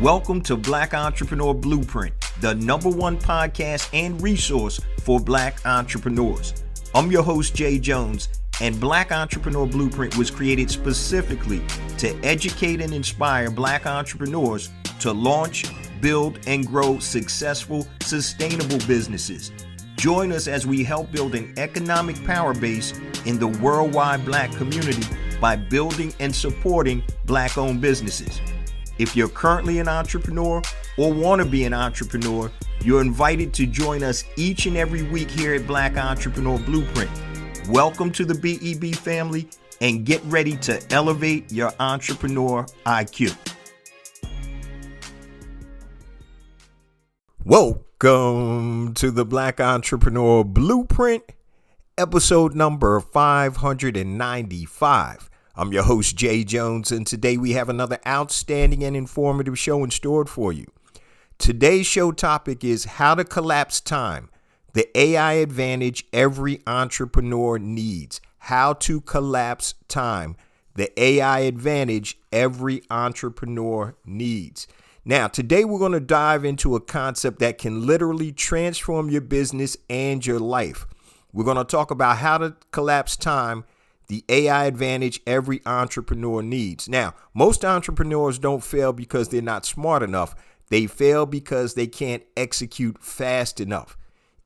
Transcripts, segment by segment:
Welcome to Black Entrepreneur Blueprint, the #1 podcast and resource for Black entrepreneurs. I'm your host, Jay Jones, and Black Entrepreneur Blueprint was created specifically to educate and inspire Black entrepreneurs to launch, build, and grow successful, sustainable businesses. Join us as we help build an economic power base in the worldwide Black community by building and supporting Black-owned businesses. If you're currently an entrepreneur or want to be an entrepreneur, you're invited to join us each and every week here at Black Entrepreneur Blueprint. Welcome to the BEB family and get ready to elevate your entrepreneur IQ. Welcome to the Black Entrepreneur Blueprint, episode number 595. I'm your host, Jay Jones, and today we have another outstanding and informative show in store for you. Today's show topic is how to collapse time, the AI advantage every entrepreneur needs. How to collapse time, the AI advantage every entrepreneur needs. Now, today we're going to dive into a concept that can literally transform your business and your life. We're going to talk about how to collapse time, the AI advantage every entrepreneur needs. Now, most entrepreneurs don't fail because they're not smart enough. They fail because they can't execute fast enough.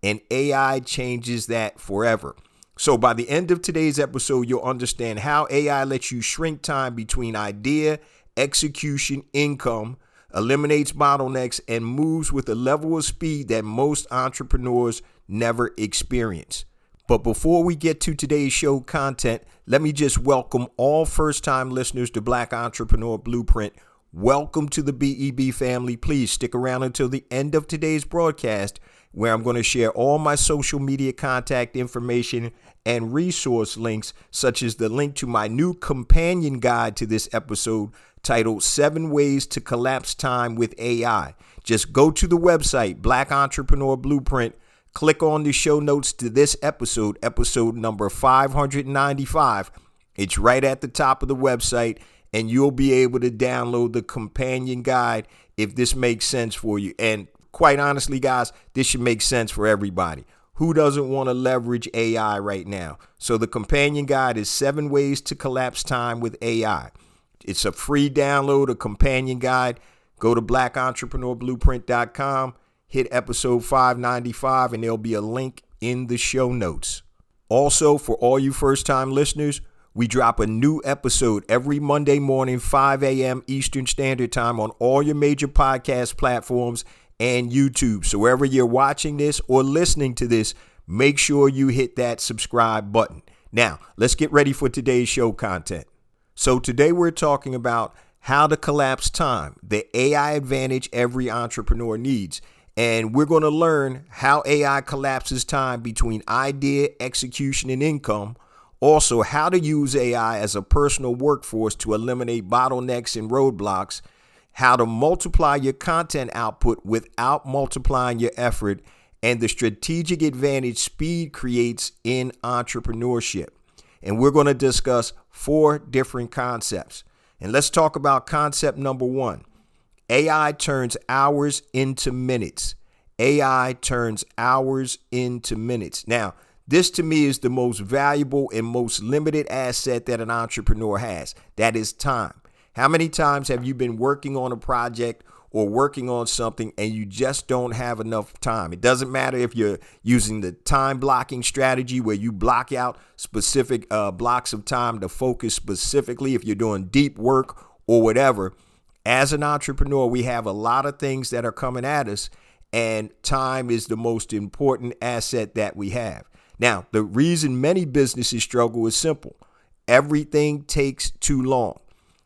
And AI changes that forever. So by the end of today's episode, you'll understand how AI lets you shrink time between idea, execution, income, eliminates bottlenecks, and moves with a level of speed that most entrepreneurs never experience. But before we get to today's show content, let me just welcome all first-time listeners to Black Entrepreneur Blueprint. Welcome to the BEB family. Please stick around until the end of today's broadcast, where I'm going to share all my social media contact information and resource links, such as the link to my new companion guide to this episode titled 7 Ways to Collapse Time with AI. Just go to the website, Black Entrepreneur Blueprint, click on the show notes to this episode, episode number 595. It's right at the top of the website, and you'll be able to download the companion guide if this makes sense for you. And quite honestly, guys, this should make sense for everybody. Who doesn't want to leverage AI right now? So the companion guide is 7 Ways to Collapse Time with AI. It's a free download, a companion guide. Go to blackentrepreneurblueprint.com. Hit episode 595, and there'll be a link in the show notes. Also, for all you first-time listeners, we drop a new episode every Monday morning, 5 a.m. Eastern Standard Time on all your major podcast platforms and YouTube. So wherever you're watching this or listening to this, make sure you hit that subscribe button. Now, let's get ready for today's show content. So today we're talking about how to collapse time, the AI advantage every entrepreneur needs. And we're going to learn how AI collapses time between idea, execution, and income. Also, how to use AI as a personal workforce to eliminate bottlenecks and roadblocks. How to multiply your content output without multiplying your effort. And the strategic advantage speed creates in entrepreneurship. And we're going to discuss 4 different concepts. And let's talk about concept number 1. AI turns hours into minutes. AI turns hours into minutes. Now, this to me is the most valuable and most limited asset that an entrepreneur has. That is time. How many times have you been working on a project or working on something and you just don't have enough time? It doesn't matter if you're using the time blocking strategy where you block out specific blocks of time to focus specifically, if you're doing deep work or whatever. As an entrepreneur, we have a lot of things that are coming at us, and time is the most important asset that we have. Now, the reason many businesses struggle is simple. Everything takes too long.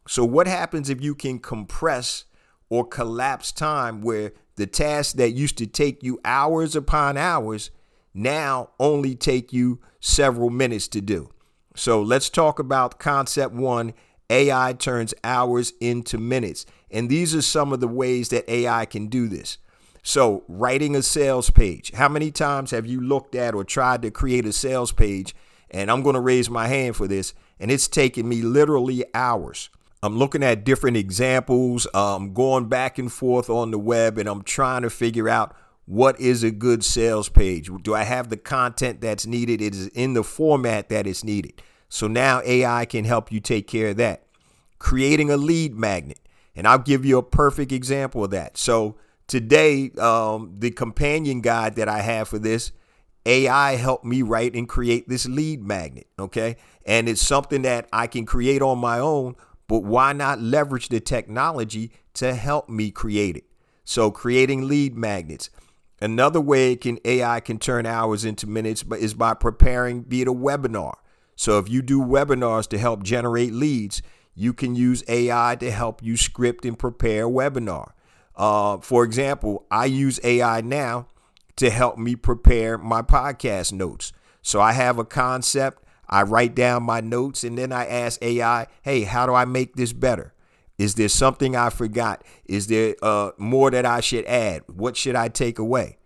So what happens if you can compress or collapse time where the tasks that used to take you hours upon hours now only take you several minutes to do? So let's talk about concept 1. AI turns hours into minutes. And these are some of the ways that AI can do this. So writing a sales page. How many times have you looked at or tried to create a sales page? And I'm going to raise my hand for this. And it's taken me literally hours. I'm looking at different examples, going back and forth on the web, and I'm trying to figure out what is a good sales page. Do I have the content that's needed? It is in the format that is needed. So now AI can help you take care of that. Creating a lead magnet. And I'll give you a perfect example of that. So today, the companion guide that I have for this, AI helped me write and create this lead magnet. Okay. And it's something that I can create on my own, but why not leverage the technology to help me create it? So creating lead magnets. Another way AI can turn hours into minutes is by preparing, be it a webinar. So if you do webinars to help generate leads, you can use AI to help you script and prepare a webinar. For example, I use AI now to help me prepare my podcast notes. So I have a concept, I write down my notes, and then I ask AI, hey, how do I make this better? Is there something I forgot? Is there more that I should add? What should I take away?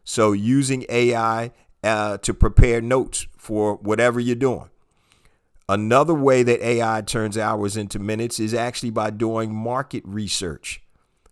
So using AI to prepare notes for whatever you're doing. Another way that AI turns hours into minutes is actually by doing market research.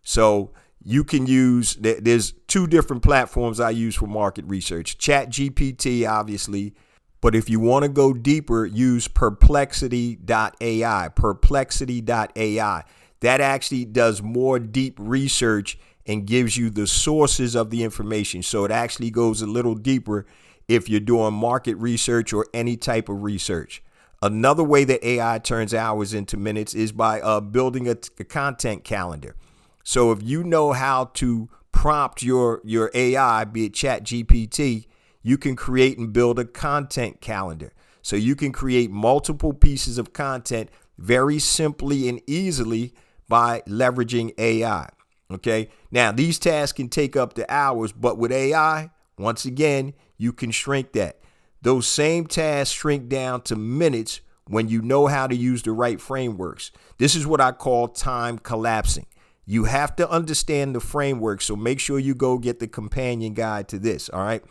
So you can use, there's two different platforms I use for market research. ChatGPT, obviously. But if you want to go deeper, use perplexity.ai. Perplexity.ai. That actually does more deep research and gives you the sources of the information. So it actually goes a little deeper if you're doing market research or any type of research. Another way that AI turns hours into minutes is by building a content calendar. So if you know how to prompt your AI, be it ChatGPT, you can create and build a content calendar. So you can create multiple pieces of content very simply and easily by leveraging AI. Okay. Now, these tasks can take up to hours, but with AI, once again, you can shrink that. Those same tasks shrink down to minutes when you know how to use the right frameworks. This is what I call time collapsing. You have to understand the framework. So make sure you go get the companion guide to this. All right.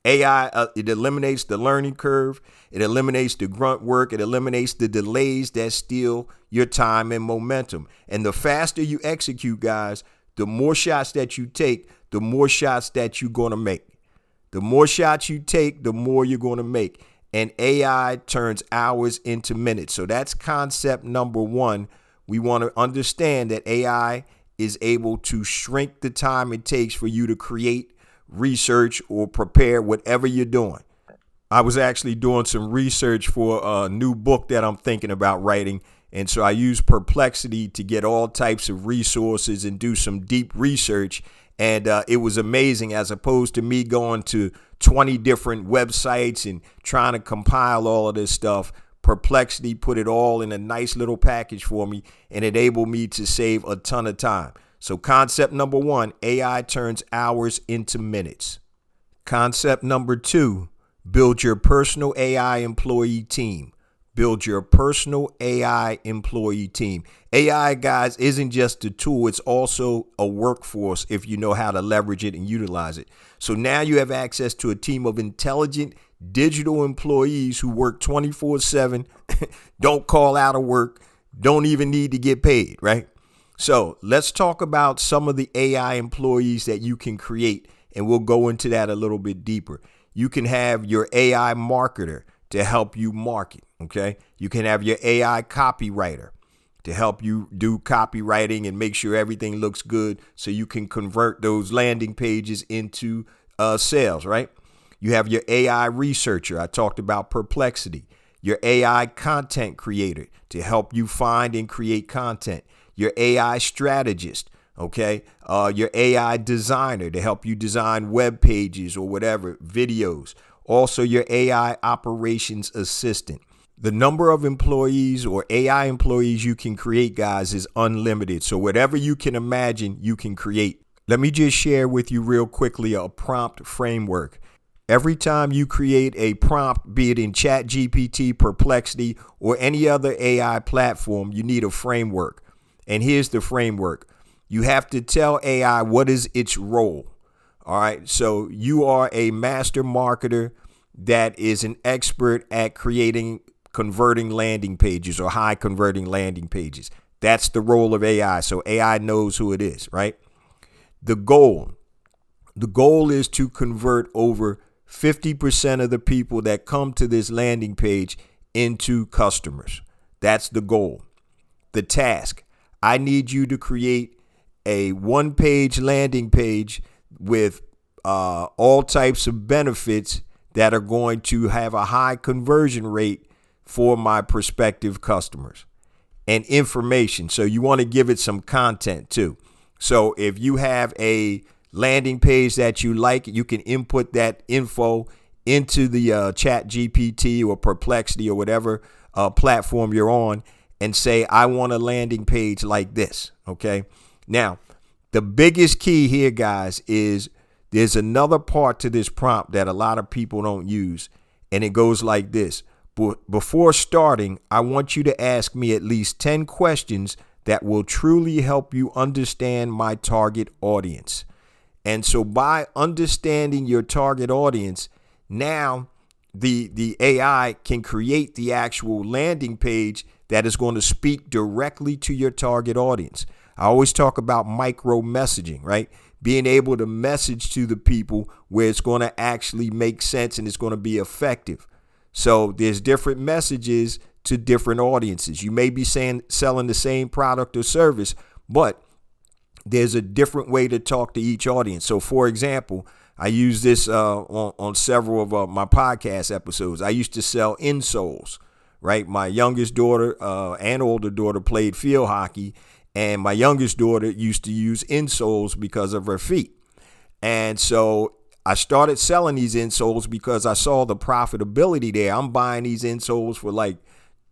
AI, it eliminates the learning curve. It eliminates the grunt work. It eliminates the delays that steal your time and momentum. And the faster you execute, guys, the more shots that you take, the more shots that you're going to make. The more shots you take, the more you're going to make. And AI turns hours into minutes. So that's concept number one. We want to understand that AI is able to shrink the time it takes for you to create, research, or prepare whatever you're doing. I was actually doing some research for a new book that I'm thinking about writing. And so I use Perplexity to get all types of resources and do some deep research. And it was amazing, as opposed to me going to 20 different websites and trying to compile all of this stuff. Perplexity put it all in a nice little package for me and enabled me to save a ton of time. So concept number one, AI turns hours into minutes. Concept number two, build your personal AI employee team. Build your personal AI employee team. AI, guys, isn't just a tool. It's also a workforce if you know how to leverage it and utilize it. So now you have access to a team of intelligent digital employees who work 24/7, don't call out of work, don't even need to get paid, right? So let's talk about some of the AI employees that you can create, and we'll go into that a little bit deeper. You can have your AI marketer to help you market, okay? You can have your AI copywriter to help you do copywriting and make sure everything looks good so you can convert those landing pages into sales, right? You have your AI researcher. I talked about Perplexity. Your AI content creator to help you find and create content. Your AI strategist, okay? Your AI designer to help you design web pages or whatever, videos. Also, your AI operations assistant. The number of employees or AI employees you can create, guys, is unlimited. So whatever you can imagine, you can create. Let me just share with you real quickly a prompt framework. Every time you create a prompt, be it in ChatGPT, Perplexity, or any other AI platform, you need a framework. And here's the framework. You have to tell AI what is its role. All right. So you are a master marketer that is an expert at converting landing pages or high converting landing pages. That's the role of AI. So AI knows who it is, right? The goal is to convert over 50% of the people that come to this landing page into customers. That's the goal. The task: I need you to create a one-page landing page with all types of benefits that are going to have a high conversion rate for my prospective customers, and information. So you want to give it some content too. So if you have a landing page that you like, you can input that info into the Chat GPT or Perplexity or whatever platform you're on, and say, I want a landing page like this. Okay. Now, the biggest key here, guys, is there's another part to this prompt that a lot of people don't use. And it goes like this. Before starting, I want you to ask me at least 10 questions that will truly help you understand my target audience. And so by understanding your target audience, now the AI can create the actual landing page that is going to speak directly to your target audience. I always talk about micro messaging, right? Being able to message to the people where it's going to actually make sense and it's going to be effective. So there's different messages to different audiences. You may be selling the same product or service, but there's a different way to talk to each audience. So for example, I use this on several of my podcast episodes. I used to sell insoles, right? My youngest daughter and older daughter played field hockey, and my youngest daughter used to use insoles because of her feet. And so I started selling these insoles because I saw the profitability there. I'm buying these insoles for like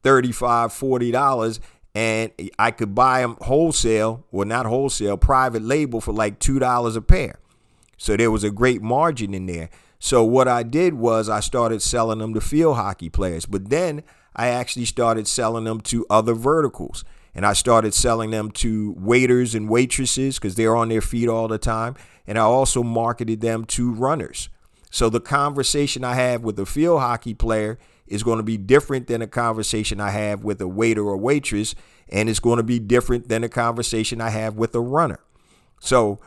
$35, $40, and I could buy them wholesale, well, not wholesale, private label for like $2 a pair. So there was a great margin in there. So what I did was I started selling them to field hockey players, but then I actually started selling them to other verticals. And I started selling them to waiters and waitresses because they're on their feet all the time. And I also marketed them to runners. So the conversation I have with a field hockey player is going to be different than a conversation I have with a waiter or waitress. And it's going to be different than a conversation I have with a runner. So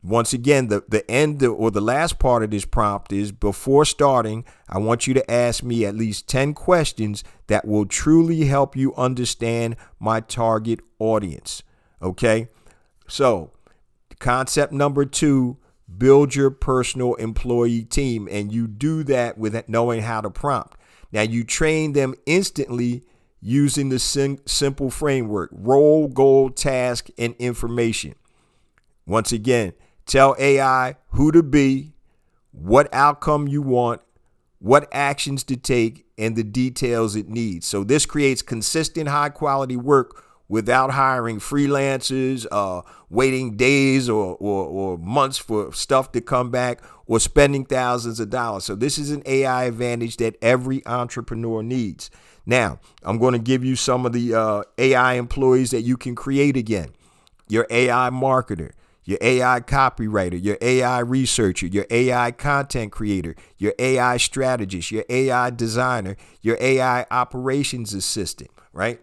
once again, the end or the last part of this prompt is, before starting, I want you to ask me at least 10 questions that will truly help you understand my target audience. Okay. So concept number 2, build your personal employee team. And you do that with knowing how to prompt. Now you train them instantly using the simple framework: role, goal, task, and information. Once again, tell AI who to be, what outcome you want, what actions to take, and the details it needs. So this creates consistent, high quality work without hiring freelancers, waiting days or months for stuff to come back, or spending thousands of dollars. So this is an AI advantage that every entrepreneur needs. Now, I'm going to give you some of the AI employees that you can create again. Your AI marketer, your AI copywriter, your AI researcher, your AI content creator, your AI strategist, your AI designer, your AI operations assistant, right?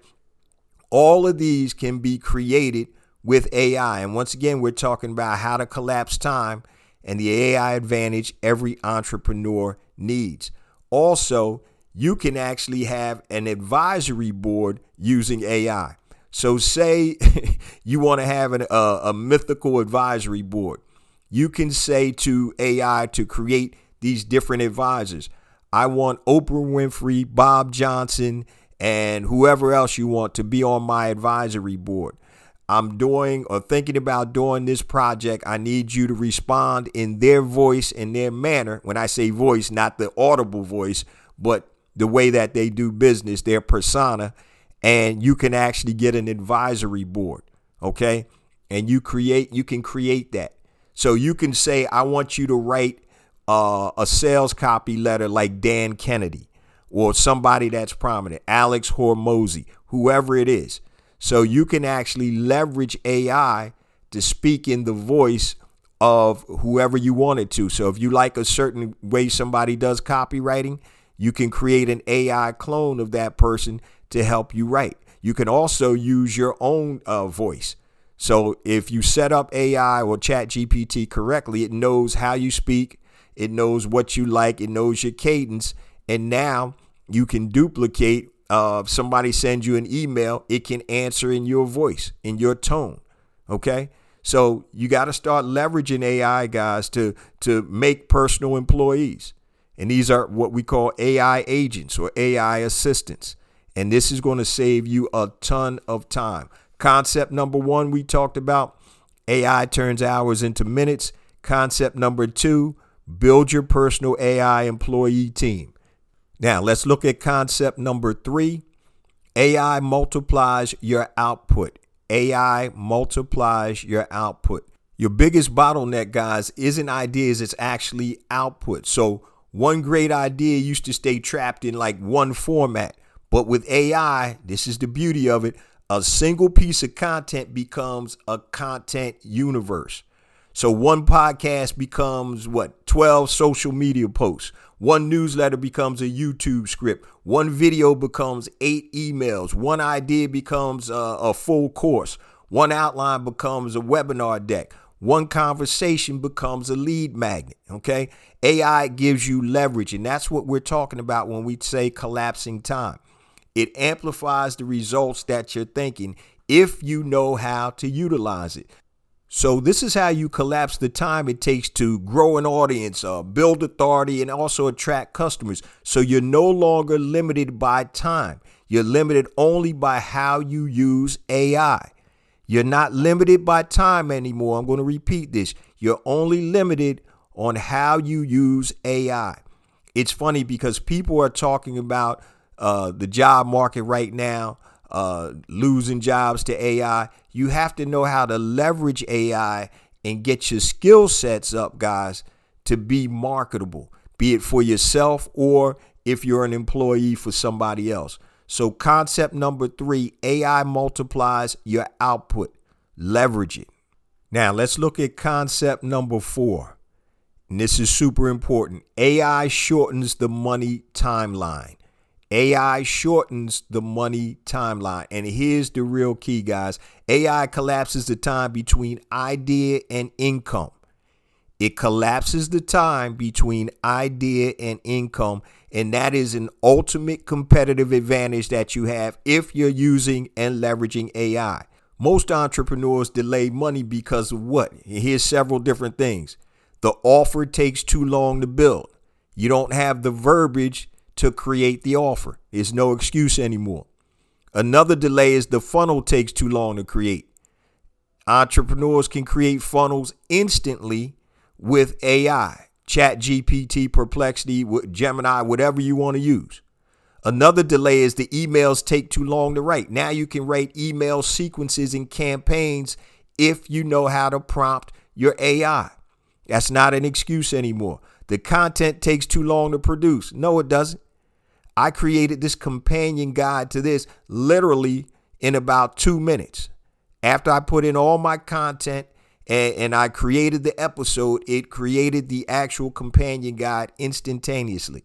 All of these can be created with AI. And once again, we're talking about how to collapse time and the AI advantage every entrepreneur needs. Also, you can actually have an advisory board using AI. So say you want to have a mythical advisory board. You can say to AI to create these different advisors. I want Oprah Winfrey, Bob Johnson, and whoever else you want to be on my advisory board. I'm doing or thinking about doing this project. I need you to respond in their voice and their manner. When I say voice, not the audible voice, but the way that they do business, their persona. And you can actually get an advisory board. Okay. And you can create that. So you can say, I want you to write a sales copy letter like Dan Kennedy or somebody that's prominent, Alex Hormozy, whoever it is. So you can actually leverage AI to speak in the voice of whoever you wanted to. So if you like a certain way somebody does copywriting, you can create an AI clone of that person to help you write. You can also use your own voice. So if you set up AI or Chat GPT correctly, it knows how you speak. It knows what you like. It knows your cadence. And now you can duplicate. If somebody sends you an email, it can answer in your voice, in your tone. Okay. So you got to start leveraging AI, guys, to make personal employees. And these are what we call AI agents or AI assistants. And this is going to save you a ton of time. Concept number one, we talked about AI turns hours into minutes. Concept number two, build your personal AI employee team. Now let's look at concept number three. AI multiplies your output. AI multiplies your output. Your biggest bottleneck, guys, isn't ideas, it's actually output. So one great idea used to stay trapped in like one format. But with AI, this is the beauty of it, a single piece of content becomes a content universe. So one podcast becomes 12 social media posts. One newsletter becomes a YouTube script. One video becomes 8 emails. One idea becomes a full course. One outline becomes a webinar deck. One conversation becomes a lead magnet. Okay. AI gives you leverage. And that's what we're talking about when we say collapsing time. It amplifies the results that you're thinking if you know how to utilize it. So this is how you collapse the time it takes to grow an audience, build authority, and also attract customers. So you're no longer limited by time. You're limited only by how you use AI. You're not limited by time anymore. I'm going to repeat this. You're only limited on how you use AI. It's funny because people are talking about the job market right now, losing jobs to AI. You have to know how to leverage AI and get your skill sets up, guys, to be marketable, be it for yourself or if you're an employee for somebody else. So concept number three, AI multiplies your output. Leverage it. Now let's look at concept number four. And this is super important. AI shortens the money timeline. AI shortens the money timeline. And here's the real key, guys. AI collapses the time between idea and income. It collapses the time between idea and income. And that is an ultimate competitive advantage that you have if you're using and leveraging AI. Most entrepreneurs delay money because of what? Here's several different things. The offer takes too long to build. You don't have the verbiage to create the offer. There's no excuse anymore. Another delay is the funnel takes too long to create. Entrepreneurs can create funnels instantly with AI, Chat GPT, Perplexity, Gemini, whatever you want to use. Another delay is the emails take too long to write. Now you can write email sequences and campaigns if you know how to prompt your AI. That's not an excuse anymore. The content takes too long to produce. No, it doesn't. I created this companion guide to this literally in about 2 minutes. After I put in all my content and I created the episode, it created the actual companion guide instantaneously.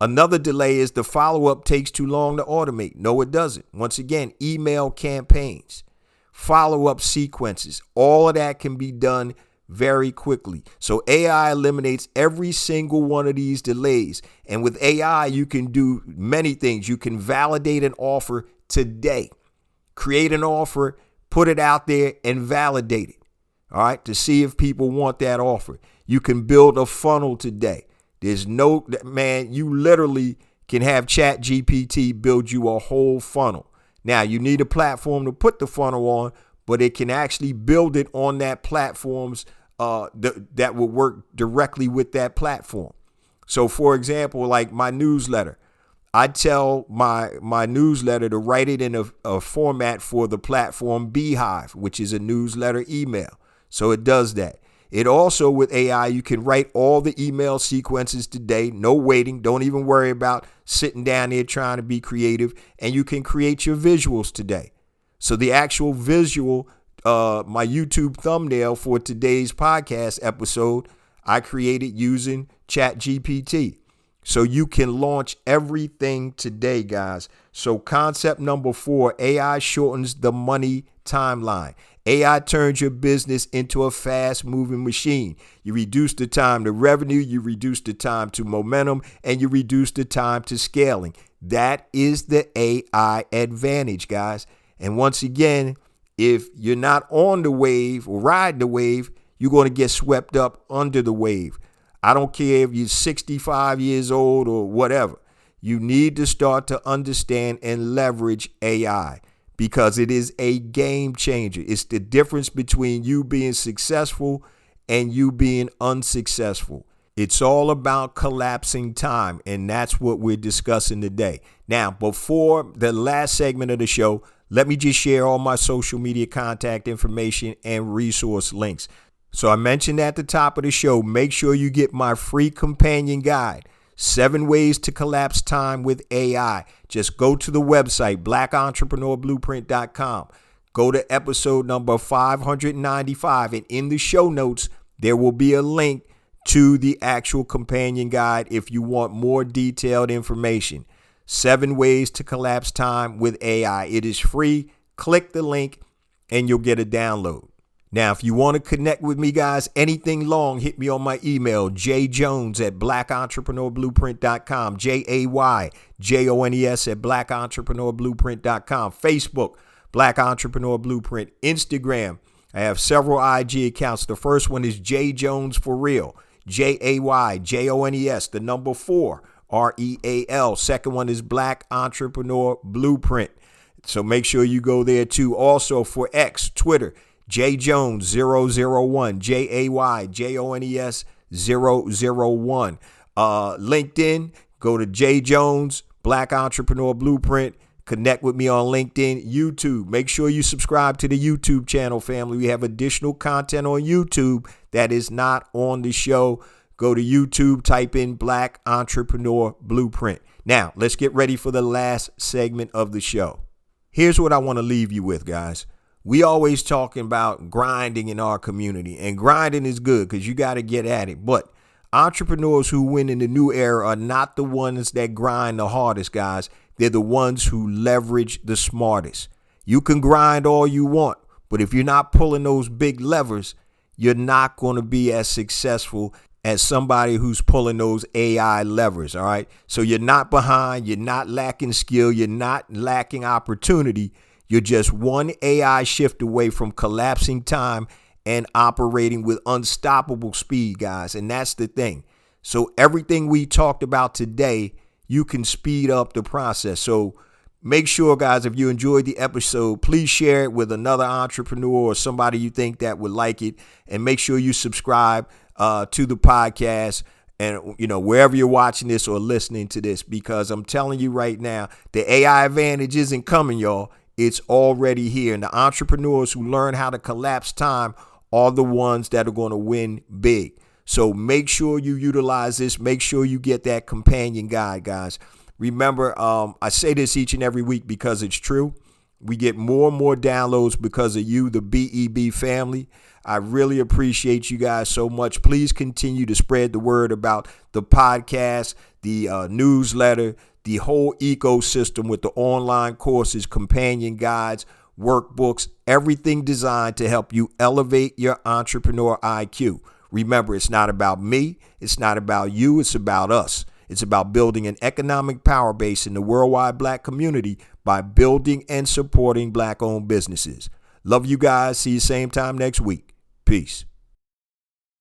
Another delay is the follow-up takes too long to automate. No, it doesn't. Once again, email campaigns, follow-up sequences, all of that can be done very quickly. So AI eliminates every single one of these delays. And with AI, you can do many things. You can validate an offer today, create an offer, put it out there and validate it. All right. To see if people want that offer. You can build a funnel today. There's no, man, you literally can have Chat GPT build you a whole funnel. Now you need a platform to put the funnel on, but it can actually build it on that platform's that will work directly with that platform. So for example, like my newsletter, I tell my newsletter to write it in a format for the platform Beehive, which is a newsletter email. So it does that. It also, with AI, you can write all the email sequences today. No waiting. Don't even worry about sitting down there trying to be creative. And you can create your visuals today. So the actual visual, my YouTube thumbnail for today's podcast episode, I created using Chat GPT. So you can launch everything today, guys. So concept number 4, AI shortens the money timeline. AI turns your business into a fast moving machine. You reduce the time to revenue, you reduce the time to momentum, and you reduce the time to scaling. That is the AI advantage, guys. And once again, if you're not on the wave or riding the wave, you're going to get swept up under the wave. I don't care if you're 65 years old or whatever. You need to start to understand and leverage AI because it is a game changer. It's the difference between you being successful and you being unsuccessful. It's all about collapsing time, and that's what we're discussing today. Now, before the last segment of the show, let me just share all my social media contact information and resource links. So I mentioned at the top of the show, make sure you get my free companion guide, 7 Ways to Collapse Time with AI. Just go to the website, blackentrepreneurBlueprint.com. Go to episode number 595, and in the show notes, there will be a link to the actual companion guide if you want more detailed information. 7 Ways to Collapse Time with AI. It is free. Click the link and you'll get a download. Now, if you want to connect with me, guys, anything long, hit me on my email, jjones@blackentrepreneurBlueprint.com, JAYJONES@blackentrepreneurBlueprint.com, Facebook, Black Entrepreneur Blueprint, Instagram. I have several IG accounts. The first one is J Jones for Real, JAYJONES, the number 4, REAL. Second one is Black Entrepreneur Blueprint. So make sure you go there too. Also for X, Twitter, JJones001, JAYJONES001. LinkedIn, go to J Jones, Black Entrepreneur Blueprint. Connect with me on LinkedIn. YouTube, make sure you subscribe to the YouTube channel, family. We have additional content on YouTube that is not on the show. Go to YouTube, type in Black Entrepreneur Blueprint. Now, let's get ready for the last segment of the show. Here's what I want to leave you with, guys. We always talking about grinding in our community, and grinding is good because you got to get at it. But entrepreneurs who win in the new era are not the ones that grind the hardest, guys. They're the ones who leverage the smartest. You can grind all you want, but if you're not pulling those big levers, you're not going to be as successful as somebody who's pulling those AI levers. All right. So you're not behind. You're not lacking skill. You're not lacking opportunity. You're just one AI shift away from collapsing time and operating with unstoppable speed, guys. And that's the thing. So everything we talked about today, you can speed up the process. So make sure, guys, if you enjoyed the episode, please share it with another entrepreneur or somebody you think that would like it. And make sure you subscribe to the podcast and, wherever you're watching this or listening to this, because I'm telling you right now, the AI advantage isn't coming, y'all. It's already here. And the entrepreneurs who learn how to collapse time are the ones that are going to win big. So make sure you utilize this. Make sure you get that companion guide, guys. Remember, I say this each and every week because it's true. We get more and more downloads because of you, the BEB family. I really appreciate you guys so much. Please continue to spread the word about the podcast, the newsletter, the whole ecosystem with the online courses, companion guides, workbooks, everything designed to help you elevate your entrepreneur IQ. Remember, it's not about me. It's not about you. It's about us. It's about building an economic power base in the worldwide Black community by building and supporting Black-owned businesses. Love you guys. See you same time next week. Peace.